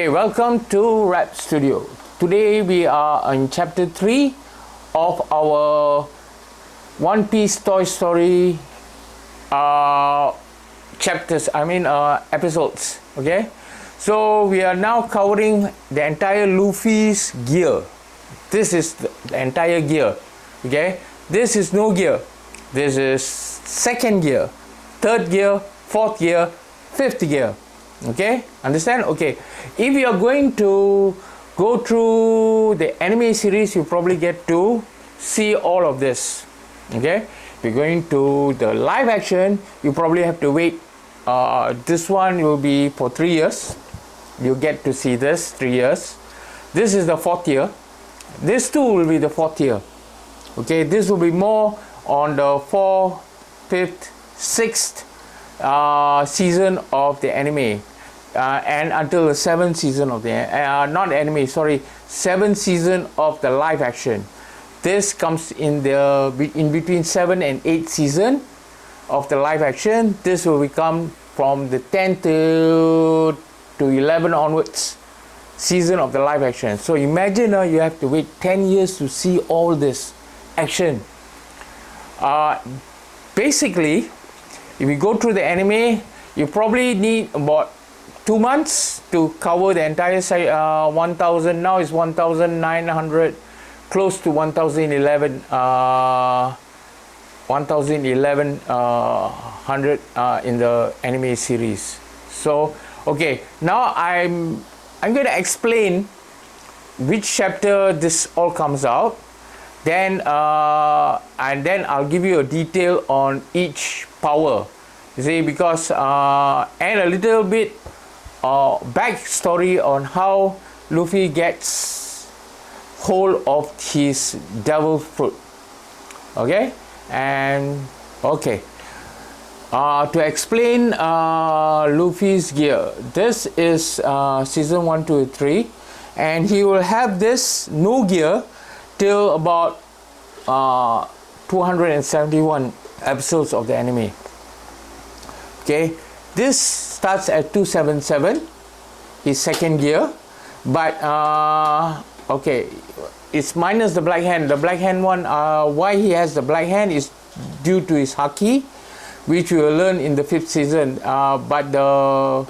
Hey, welcome to Rap Studio. Today we are on chapter 3 of our One Piece Toy Story episodes. Okay, so we are now covering the entire Luffy's gear. This is the entire gear. Okay, this is no gear. This is second gear, third gear, fourth gear, fifth gear. Okay, understand? Okay, if you are going to go through the anime series, you probably get to see all of this. Okay, if you're going to the live action, you probably have to wait. This one will be for 3 years. You get to see this 3 years. This is the fourth year. This too will be the fourth year. Okay, this will be more on the 4th, 5th, 6th season of the anime. And until the 7th season of the seventh season of the live action. This comes in between 7 and 8 season of the live action. This will become from the 10th to 11 onwards season of the live action. So imagine you have to wait 10 years to see all this action. Basically, if you go through the anime, you probably need about 2 months to cover the entire 1000. Now it's 1900, close to 1011 in the anime series. So okay, now I'm going to explain which chapter this all comes out, then and then I'll give you a detail on each power, you see, because and a little bit backstory on how Luffy gets hold of his devil fruit. Okay, and okay, to explain Luffy's gear, this is season 1, 2, 3, and he will have this no gear till about 271 episodes of the anime. Okay, this starts at 277, his second gear, but okay, it's minus the black hand. The black hand one, why he has the black hand is due to his haki, which we will learn in the 5th season. But the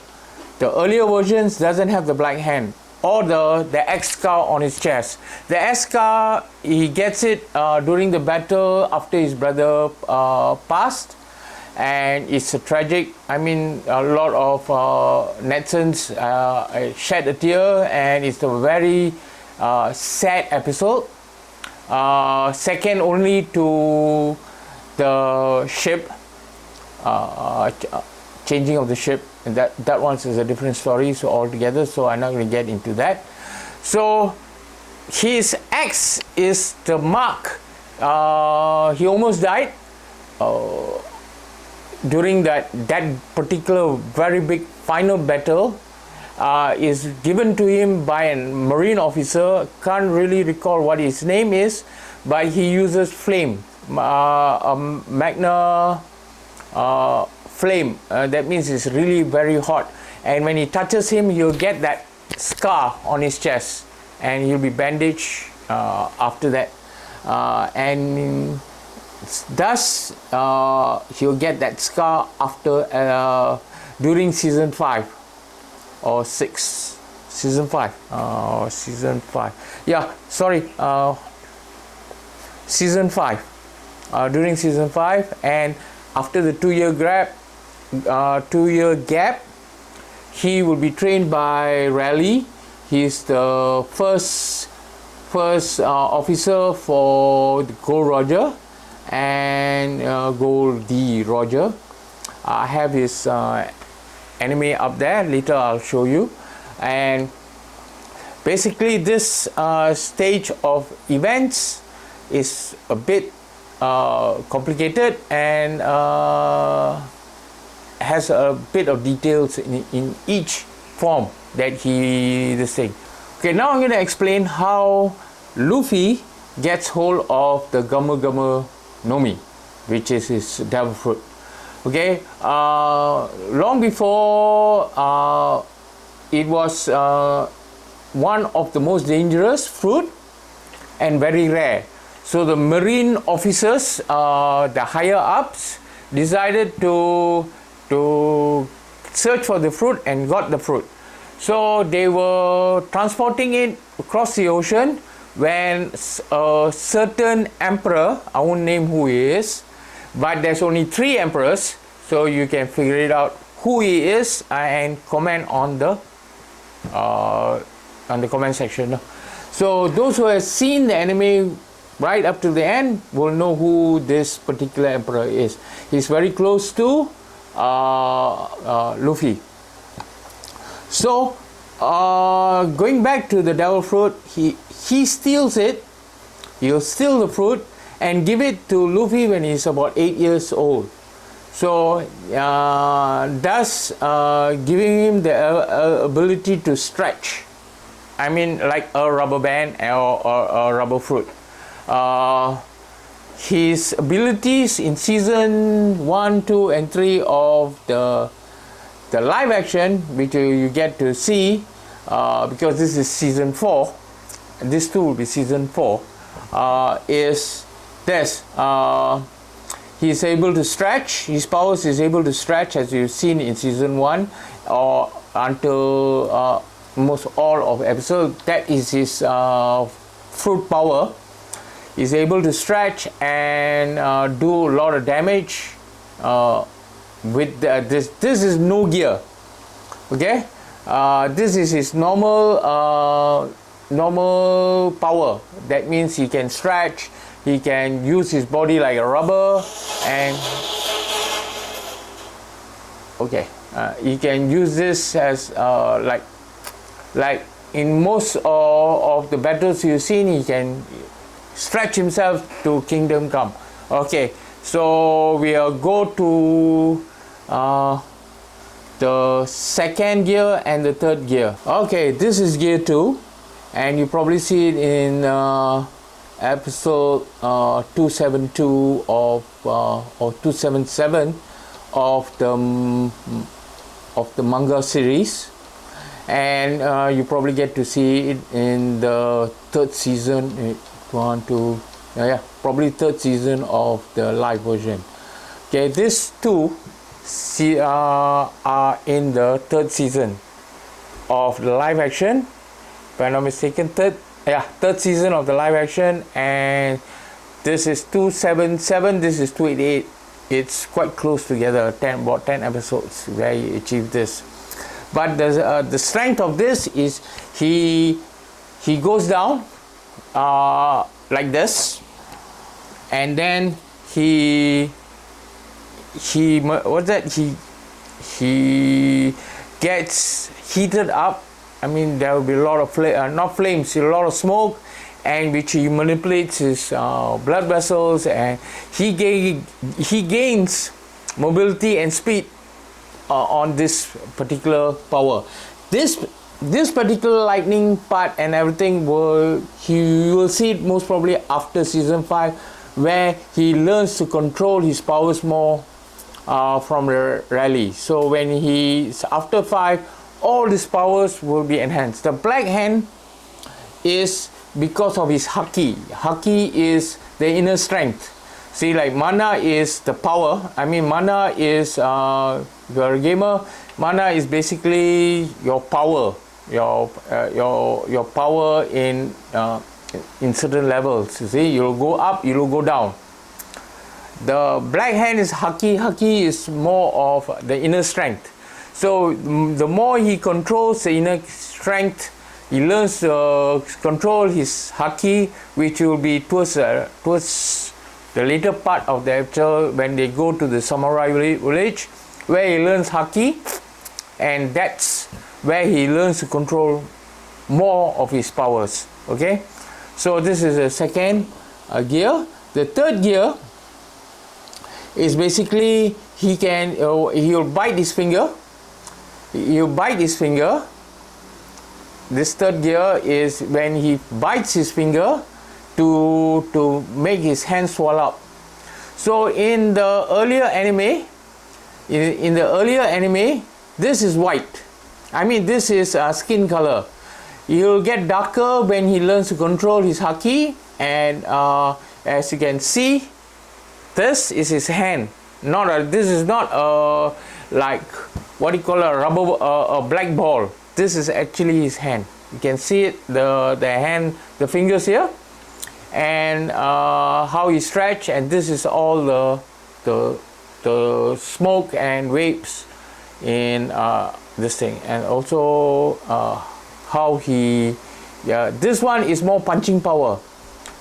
earlier versions doesn't have the black hand or the X scar on his chest. The X scar, he gets it during the battle after his brother passed. And it's a tragic, a lot of netizens shed a tear, and it's a very sad episode, second only to the ship, changing of the ship, and that one is a different story, so altogether, so I'm not going to get into that. So his X is the mark. He almost died during that particular very big final battle, is given to him by a marine officer. Can't really recall what his name is, but he uses flame, magna flame. That means it's really very hot, and when he touches him, he'll get that scar on his chest, and he'll be bandaged after that, and thus he'll get that scar after during season 5 or 6, season 5 season 5, yeah, sorry, season 5, during season 5, and after the 2-year gap, he will be trained by Raleigh. He's the first officer for the Gold Roger and Gold D Roger. I have his anime up there, later I'll show you. And basically this stage of events is a bit complicated and has a bit of details in each form that he this thing. Okay, now I'm going to explain how Luffy gets hold of the Gama Gama Nomi, which is his devil fruit. Okay, long before it was one of the most dangerous fruit and very rare. So the marine officers, the higher ups, decided to search for the fruit and got the fruit. So they were transporting it across the ocean when a certain emperor, I won't name who he is, but there's only 3 emperors, so you can figure it out who he is and comment on the comment section. So those who have seen the anime right up to the end will know who this particular emperor is. He's very close to Luffy. So going back to the devil fruit, he steals it. He'll steal the fruit and give it to Luffy when he's about 8 years old. So thus giving him the ability to stretch. I mean, like a rubber band or a rubber fruit. His abilities in season 1, 2 and 3 of the live action, which you get to see, because this is season 4, this too will be season 4, is this. He's able to stretch, his powers is able to stretch, as you've seen in season 1, or until almost all of episode. That is his fruit power. He's able to stretch and do a lot of damage with this. This is no gear. Okay, this is his normal power. That means he can stretch. He can use his body like a rubber, and okay, he can use this as like in most of the battles you've seen, he can stretch himself to Kingdom Come. Okay, so we'll go to the second gear and the third gear. Okay, this is gear 2, and you probably see it in episode 272 of or 277 of the manga series, and you probably get to see it in the third season. Probably third season of the live version. Okay, these two are in the third season of the live action, if I'm not mistaken. Third season of the live action, and this is 277, this is 288. It's quite close together, about 10 episodes where he achieved this. But the strength of this is he goes down like this, and then he gets heated up. I mean, there will be a lot of not flames, a lot of smoke, and which he manipulates his blood vessels, and he gains mobility and speed on this particular power. This particular lightning part and everything you will see it most probably after season 5, where he learns to control his powers more from the rally. So when he's after 5, all his powers will be enhanced. The black hand is because of his haki. Haki is the inner strength. See, like mana is the power. I mean, mana is you're a gamer. Mana is basically your power, your power in certain levels. You see, you'll go up, you'll go down. The black hand is haki. Haki is more of the inner strength. So the more he controls the inner strength, he learns to control his haki, which will be towards the later part of the episode when they go to the samurai village, where he learns haki, and that's where he learns to control more of his powers. Okay, so this is the second gear. The third gear is basically he'll bite his finger. He'll bite his finger. This third gear is when he bites his finger to make his hand swell up. So in the earlier anime, this is white. I mean, this is skin color. He'll get darker when he learns to control his haki, and as you can see, this is his hand. This is not like what you call a rubber a black ball. This is actually his hand. You can see it, the hand, the fingers here, and how he stretch, and this is all the smoke and waves in this thing, and also how he, this one is more punching power,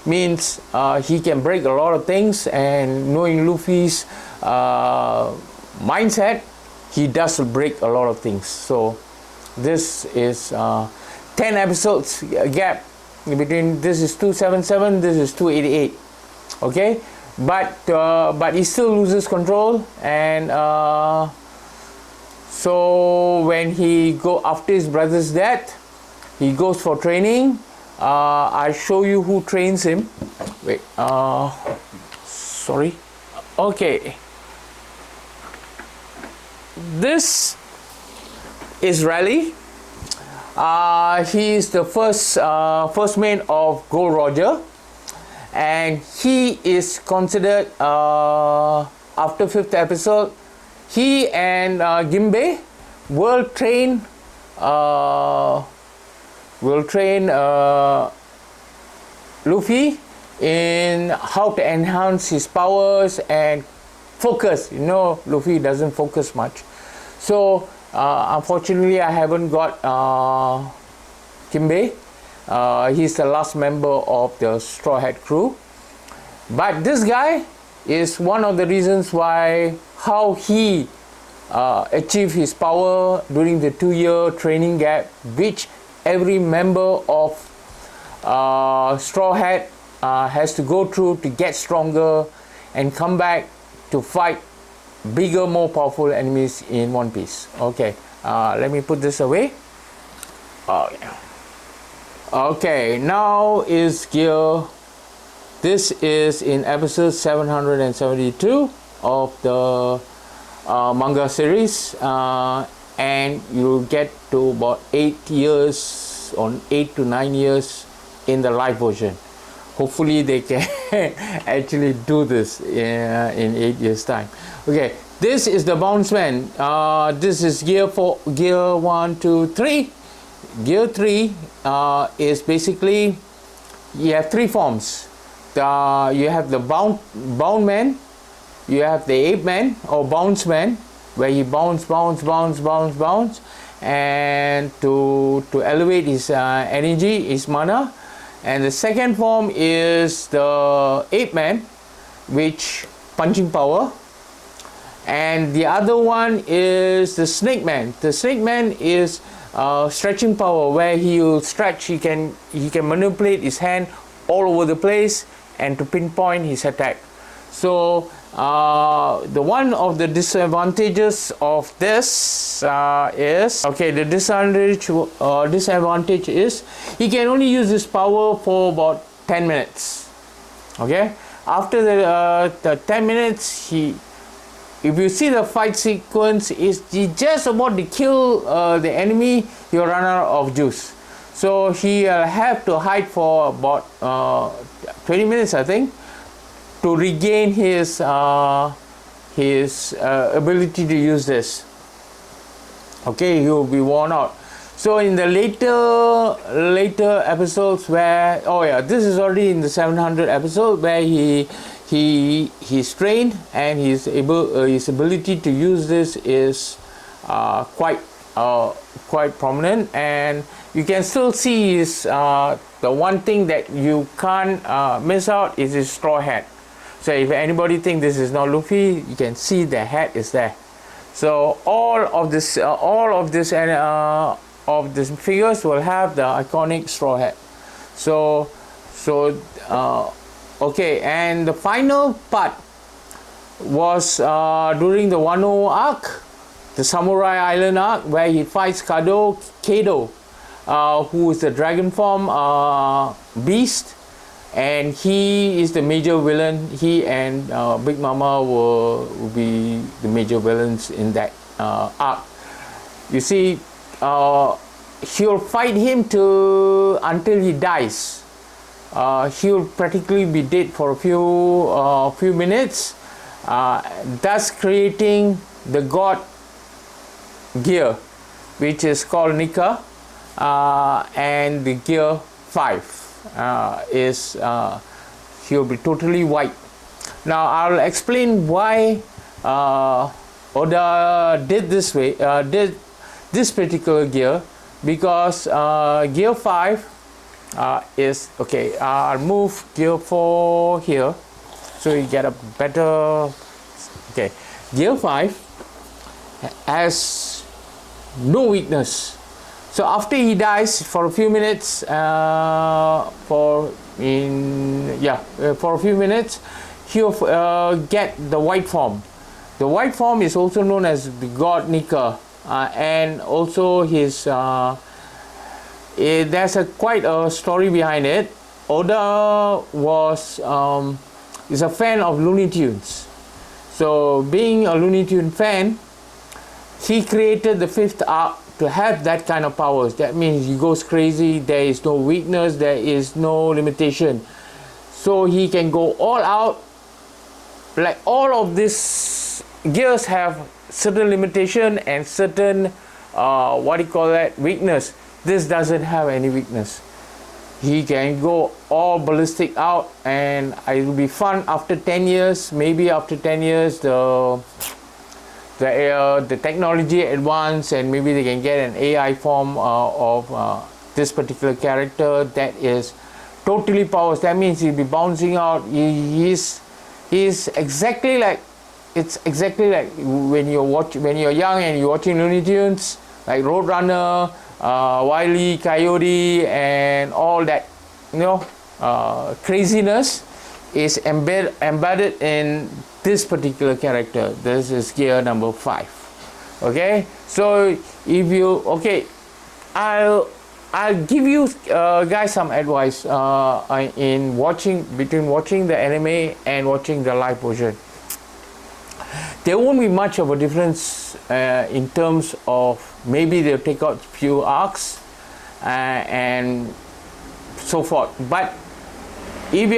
means he can break a lot of things, and knowing Luffy's mindset, he does break a lot of things. So this is 10 episodes gap between. This is 277, this is 288. Okay, but he still loses control, and so when he go after his brother's death, he goes for training. I'll show you who trains him. Wait, sorry. Okay, this is Raleigh. He is the first mate of Gold Roger, and he is considered, after 5th episode, he and Gimbe will train Luffy in how to enhance his powers and focus. You know, Luffy doesn't focus much, so unfortunately I haven't got Kimbe. He's the last member of the Straw Hat crew, but this guy is one of the reasons why how he achieved his power during the 2-year training gap, which every member of Straw Hat has to go through to get stronger and come back to fight bigger, more powerful enemies in One Piece. Okay, let me put this away. Oh yeah. Okay, now is gear. This is in episode 772 of the manga series, and you'll get to about 8 years, or 8 to 9 years in the live version. Hopefully they can actually do this in 8 years time. Okay, this is the Bounce Man. This is gear 1, 2, 3. Gear 3 is basically, you have 3 forms. You have the bound man, you have the ape man or bounce man, where he bounce, and to elevate his energy, his mana. And the second form is the ape man, which punching power. And the other one is the snake man. The snake man is stretching power, where he will stretch, he can manipulate his hand all over the place and to pinpoint his attack. So the one of the disadvantages of this is, okay, the disadvantage is he can only use this power for about 10 minutes. Okay, after the 10 minutes, if you see the fight sequence, is just about to kill the enemy, he'll run out of juice. So he'll have to hide for about 20 minutes, I think, to regain his ability to use this. Okay, he will be worn out. So in the later episodes where, oh yeah, this is already in the 700 episode, where he's trained, and his ability to use this is quite prominent, and you can still see his the one thing that you can't miss out is his straw hat. So if anybody think this is not Luffy, you can see the hat is there. So all of these figures will have the iconic straw hat. So okay, and the final part was during the Wano arc, the Samurai Island arc, where he fights Kado, who is the dragon form beast, and he is the major villain. He and Big Mama will be the major villains in that arc. You see, he'll fight him until he dies. He'll practically be dead for a few minutes, thus creating the god gear, which is called Nika, and the gear 5 is he'll be totally white. Now I'll explain why Oda did this way, did this particular gear, because gear 5 is okay. I'll move gear 4 here so you get a better. Okay, gear 5 has no weakness. So after he dies for a few minutes, for a few minutes, he'll get the white form. The white form is also known as the god Nika, and also his. There's quite a story behind it. Oda is a fan of Looney Tunes. So being a Looney Tune fan, he created the 5th arc to have that kind of powers. That means he goes crazy, there is no weakness, there is no limitation. So he can go all out. Like all of these gears have certain limitation and certain weakness. This doesn't have any weakness. He can go all ballistic out, and it will be fun after 10 years. Maybe after 10 years the technology advance, and maybe they can get an AI form of this particular character that is totally powers. That means he'll be bouncing out. He's exactly like, it's exactly like when you're young and you're watching Looney Tunes, like Roadrunner, Wile E. Coyote, and all that, craziness is embedded in this particular character. This is gear number 5. Okay, so if you I'll give you guys some advice in between watching the anime and watching the live version. There won't be much of a difference in terms of, maybe they'll take out few arcs and so forth. But if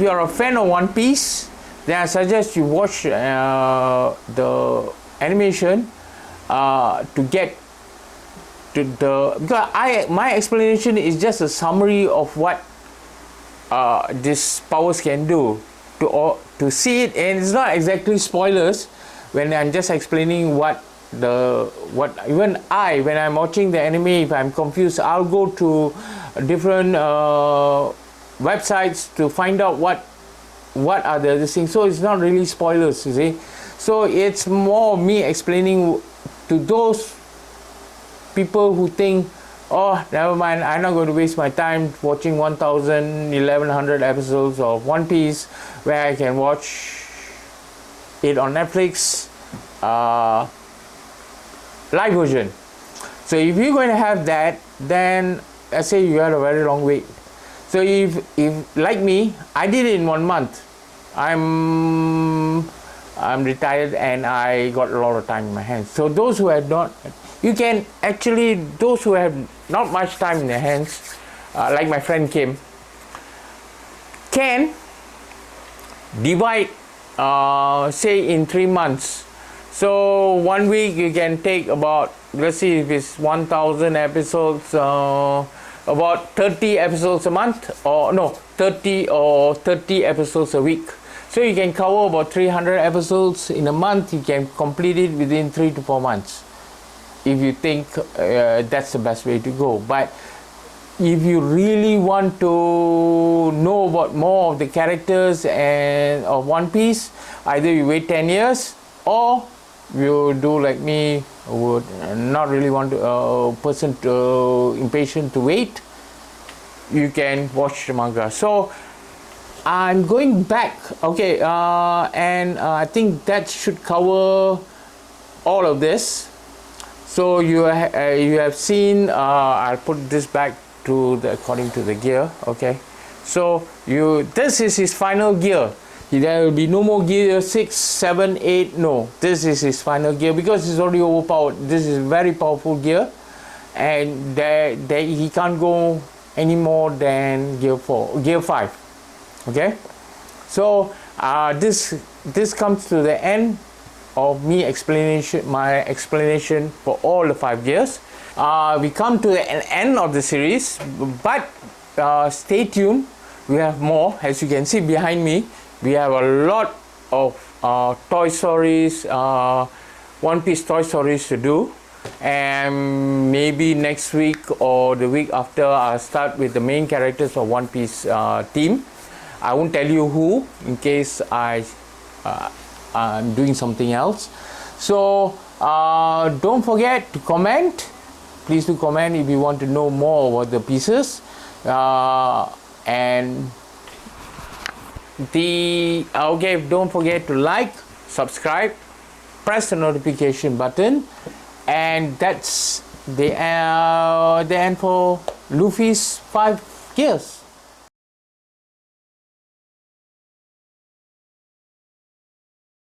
you're a fan of One Piece, then I suggest you watch the animation to get to because my explanation is just a summary of what these powers can do. To see it, and it's not exactly spoilers when I'm just explaining when I'm watching the anime, if I'm confused, I'll go to different websites to find out what are the things. So it's not really spoilers, you see. So it's more me explaining to those people who think, oh, never mind, I'm not going to waste my time watching 1100 episodes of One Piece, where I can watch it on Netflix live version. So if you're going to have that, then let's say you had a very long wait. So if like me, I did it in 1 month. I'm retired and I got a lot of time in my hands. So those who have not, those who have not much time in their hands, like my friend Kim, can divide, say in 3 months. So 1 week you can take about, let's see, if it's 1000 episodes, about 30 episodes a month, or no, 30 episodes a week. So you can cover about 300 episodes in a month. You can complete it within 3 to 4 months, if you think that's the best way to go. But if you really want to know about more of the characters and of One Piece, either you wait 10 years, or you do like me, would not really want to impatient to wait, you can watch the manga. So I'm going back, okay, and I think that should cover all of this. So you have seen, I'll put this back to according to the gear, okay. So this is his final gear. There will be no more gear 6, 7, 8, no. This is his final gear because it's already overpowered. This is very powerful gear. and he can't go any more than gear 5. Okay, so this comes to the end of my explanation for all the 5 gears. We come to the end of the series, but stay tuned. We have more. As you can see behind me, we have a lot of Toy Stories, One Piece Toy Stories to do, and maybe next week or the week after I'll start with the main characters of One Piece team. I won't tell you who in case I'm doing something else. So don't forget to comment. Please do comment if you want to know more about the pieces. And don't forget to like, subscribe, press the notification button, and that's the end for Luffy's 5 gears.